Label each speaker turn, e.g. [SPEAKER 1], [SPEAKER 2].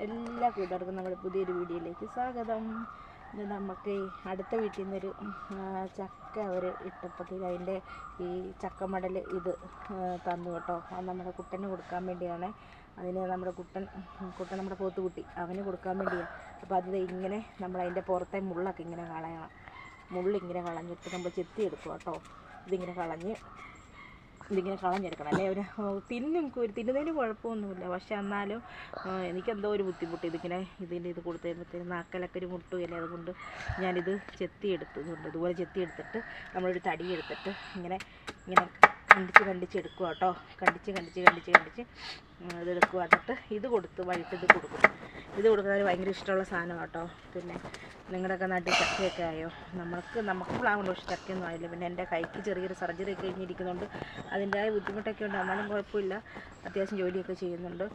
[SPEAKER 1] എല്ലാ കൂട്ടുകാർക്കും നമ്മുടെ പുതിയൊരു വീഡിയോയിലേക്ക് സ്വാഗതം. ഇത് നമുക്ക് അടുത്ത വീട്ടിൽ നിന്നൊരു ചക്ക അവർ ഇട്ടപ്പോഴത്തേക്ക് അതിൻ്റെ ഈ ചക്കമടൽ ഇത് തന്നു കേട്ടോ. അത് നമ്മുടെ കുട്ടന് കൊടുക്കാൻ വേണ്ടിയാണ്. അതിന് നമ്മുടെ കുട്ടൻ നമ്മുടെ പോത്തുകുട്ടി അവന് കൊടുക്കാൻ വേണ്ടിയാണ്. അപ്പോൾ അത് ഇങ്ങനെ നമ്മൾ അതിൻ്റെ പുറത്തെ മുള്ളൊക്കെ ഇങ്ങനെ കളയണം. മുള്ളിങ്ങനെ കളഞ്ഞിട്ട് നമ്മൾ ചെത്തിയെടുക്കും കേട്ടോ. ഇതിങ്ങനെ കളഞ്ഞെടുക്കണം. അല്ലേ ഒരു തിന്നുന്നതിന് കുഴപ്പമൊന്നുമില്ല. പക്ഷെ എന്നാലും എനിക്കെന്തോ ഒരു ബുദ്ധിമുട്ട് ഇതിൻ്റെ ഇത് കൊടുത്തു കഴിയുമ്പോഴത്തേനും നാക്കലൊക്കെ ഒരു മുട്ടുകയല്ലേ. അതുകൊണ്ട് ഞാനിത് ചെത്തിയെടുത്തതുകൊണ്ട് ഇതുപോലെ ചെത്തിയെടുത്തിട്ട് നമ്മളൊരു തടി എടുത്തിട്ട് ഇങ്ങനെ കണ്ടിച്ചെടുക്കുക കേട്ടോ. കണ്ടിച്ച് ഇതെടുക്കുക. എന്നിട്ട് ഇത് കൊടുത്ത് വൈകിട്ട് ഇത് കൊടുക്കും. ഇത് കൊടുക്കുന്നത് ഭയങ്കര ഇഷ്ടമുള്ള സാധനമാണ് കേട്ടോ. പിന്നെ നിങ്ങളുടെയൊക്കെ നാട്ടിൽ ചക്കയൊക്കെ ആയോ? നമുക്ക് പ്ലാവുണ്ട്, പക്ഷെ ചക്കയൊന്നും ആയില്ല. പിന്നെ എൻ്റെ കൈക്ക് ചെറിയൊരു സർജറി ഒക്കെ കഴിഞ്ഞിരിക്കുന്നുണ്ട്. അതിൻ്റെതായ ബുദ്ധിമുട്ടൊക്കെ ഉണ്ട്. എന്നാലും കുഴപ്പമില്ല, അത്യാവശ്യം ജോലിയൊക്കെ ചെയ്യുന്നുണ്ട്.